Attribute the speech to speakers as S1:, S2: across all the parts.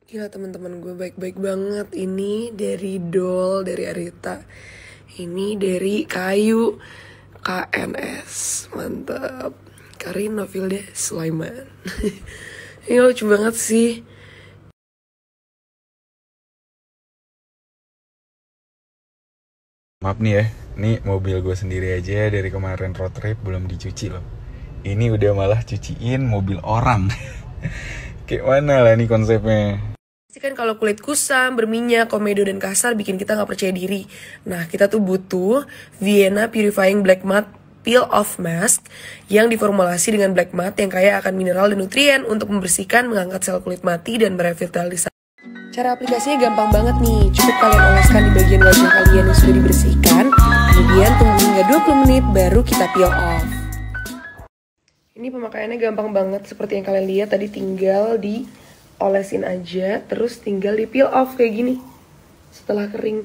S1: Gila teman-teman gue baik-baik banget. Ini dari Doll, dari Arita. Ini dari Kayu, KNS. Mantap. Karin Novilda Sulaiman. Ini lucu banget sih.
S2: Maaf nih ya, ini mobil gue sendiri aja dari kemarin road trip belum dicuci loh. Ini udah malah cuciin mobil orang. Kayak mana lah nih konsepnya?
S1: Pasti kan kalau kulit kusam, berminyak, komedo, dan kasar bikin kita nggak percaya diri. Nah, kita tuh butuh Vienna Purifying Black Matte Peel Off Mask yang diformulasi dengan black matte yang kaya akan mineral dan nutrien untuk membersihkan, mengangkat sel kulit mati, dan merevitalisasi. Cara aplikasinya gampang banget nih. Cukup kalian oleskan di bagian wajah kalian yang sudah dibersihkan, kemudian tunggu hingga 20 menit baru kita peel off. Ini pemakaiannya gampang banget, seperti yang kalian lihat tadi, tinggal diolesin aja, terus tinggal di peel off kayak gini setelah kering.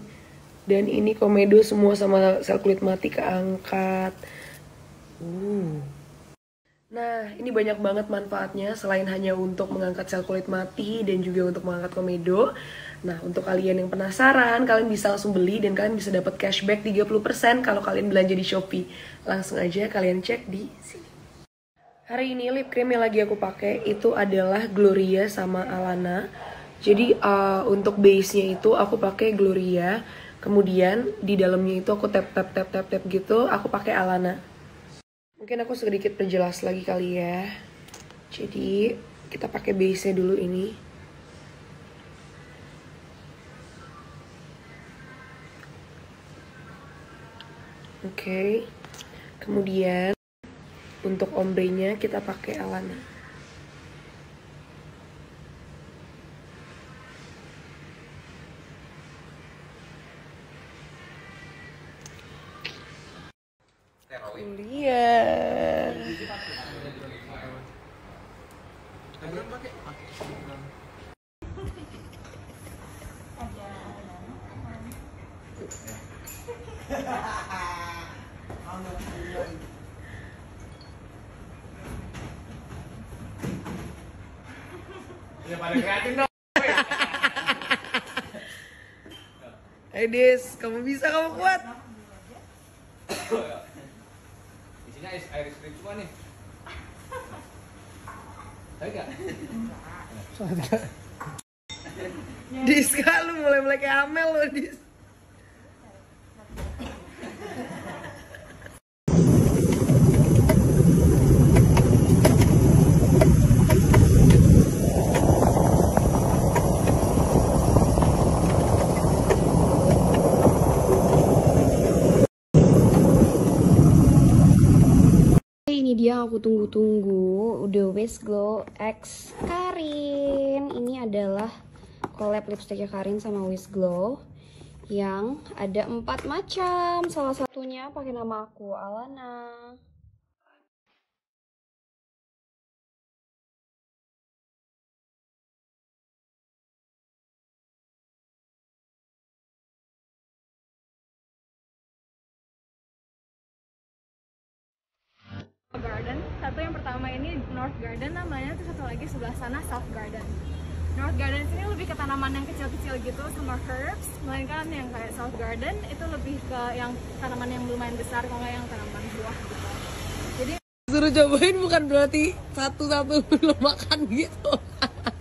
S1: Dan ini komedo semua sama sel kulit mati keangkat. Nah, ini banyak banget manfaatnya selain hanya untuk mengangkat sel kulit mati dan juga untuk mengangkat komedo. Nah, untuk kalian yang penasaran, kalian bisa langsung beli dan kalian bisa dapat cashback 30% kalau kalian belanja di Shopee. Langsung aja kalian cek di sini. Hari ini lip cream yang lagi aku pakai itu adalah Gloria sama Alana. Jadi untuk base-nya itu aku pakai Gloria. Kemudian di dalamnya itu aku tap gitu, aku pakai Alana. Mungkin aku sedikit perjelas lagi kali ya. Jadi kita pakai base-nya dulu ini. Oke. Kemudian untuk ombre-nya kita pakai Alana. Kuliah.
S3: Ya pada kreatif dong.
S1: Ayo Des, kamu bisa, kamu kuat.
S3: Isinya air krim semua nih. Tahu enggak?
S1: Dis, lu mulai kayak Amel loh, Dis.
S4: Ini dia yang aku tunggu-tunggu, udah Wis Glow X Karin. Ini adalah collab lipsticknya Karin sama Wis Glow yang ada 4 macam. Salah satunya pakai nama aku, Alana.
S5: Garden, satu yang pertama ini North Garden namanya, terus satu lagi sebelah sana South Garden. North Garden sini lebih ke tanaman yang kecil-kecil gitu sama herbs, melainkan yang kayak South Garden itu lebih ke yang tanaman yang lumayan besar, kalau nggak yang tanaman buah gitu. Jadi
S1: Suruh cobain bukan berarti satu-satu belum makan gitu.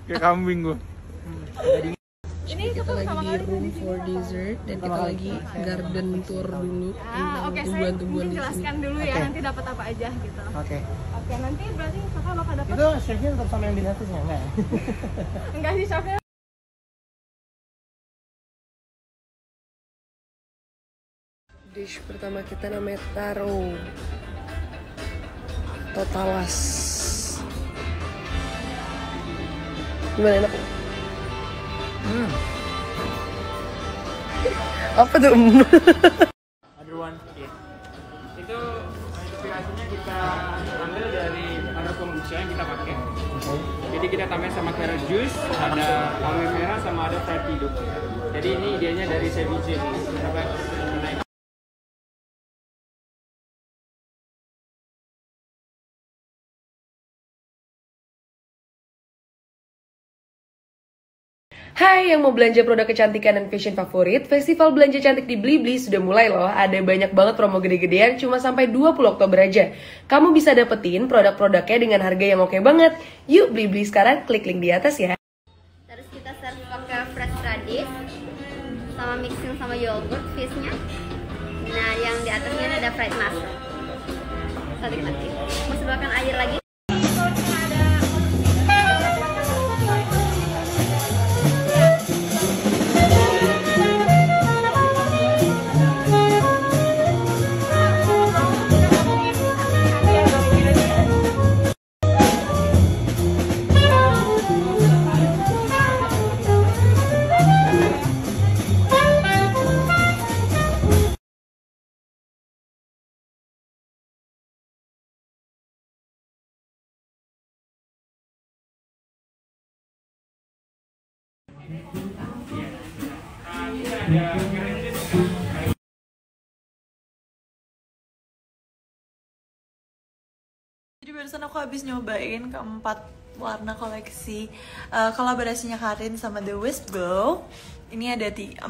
S2: Kayak kambing gue.
S5: ini
S1: Kita lagi
S5: pertama
S1: di
S5: kali
S1: room
S5: di sini
S1: for
S5: bakal-
S1: dessert dan kita lagi garden tour dulu tentang
S5: Oke, saya
S1: tumbuhan-tumbuhan
S5: mungkin
S1: di sini.
S5: jelaskan dulu ya, nanti dapat apa aja gitu.
S3: Oke.
S5: Oke, nanti berarti kakak bakal dapat
S3: Itu chefnya tetap sama yang di atasnya enggak?
S5: enggak sih chefnya.
S1: Dish pertama kita namanya taro totalas. Gimana, enak? Apa tuh?
S3: Other one. Itu inspirasinya kita ambil dari ada kombucha yang kita pakai. Jadi kita tambahin sama carrot juice, ada aloe vera sama ada fried hidup. Jadi ini idenya dari ceviche.
S1: Hai yang mau belanja produk kecantikan dan fashion favorit, festival belanja cantik di Blibli sudah mulai loh. Ada banyak banget promo gede-gedean cuma sampai 20 Oktober aja. Kamu bisa dapetin produk-produknya dengan harga yang oke banget. Yuk Blibli sekarang, klik link di atas ya.
S6: Terus kita serve pakai fresh radish sama mixing sama yogurt fishnya. Nah yang di atasnya ada fried mushroom. Satu kita masih bahkan air lagi.
S7: Jadi barusan aku habis nyobain keempat warna koleksi kolaborasinya Karin sama The Wisp Glow. Ini ada 4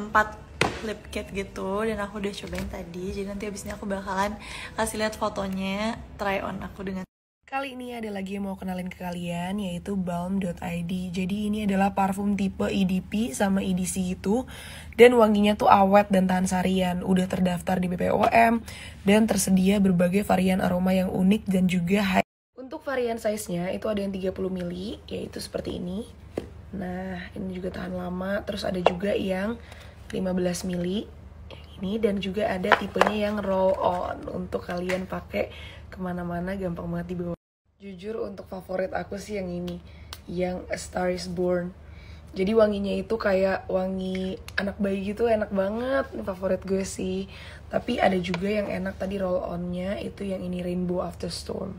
S7: lip kit gitu dan aku udah cobain tadi. Jadi nanti abis ini aku bakalan kasih lihat fotonya try on aku dengan.
S1: Kali ini ada lagi yang mau kenalin ke kalian, yaitu Balm.id. Jadi ini adalah parfum tipe EDP sama EDC gitu. Dan wanginya tuh awet dan tahan seharian. Udah terdaftar di BPOM. Dan tersedia berbagai varian aroma yang unik dan juga high. Untuk varian size-nya itu ada yang 30 ml, yaitu seperti ini. Nah, ini juga tahan lama. Terus ada juga yang 15 ml. Yang ini, dan juga ada tipenya yang roll on. Untuk kalian pakai kemana-mana gampang banget dibawa. Jujur untuk favorit aku sih yang ini, yang A Star Is Born. Jadi wanginya itu kayak wangi anak bayi gitu, enak banget. Ini favorit gue sih. Tapi ada juga yang enak tadi roll on-nya, itu yang ini Rainbow After Storm.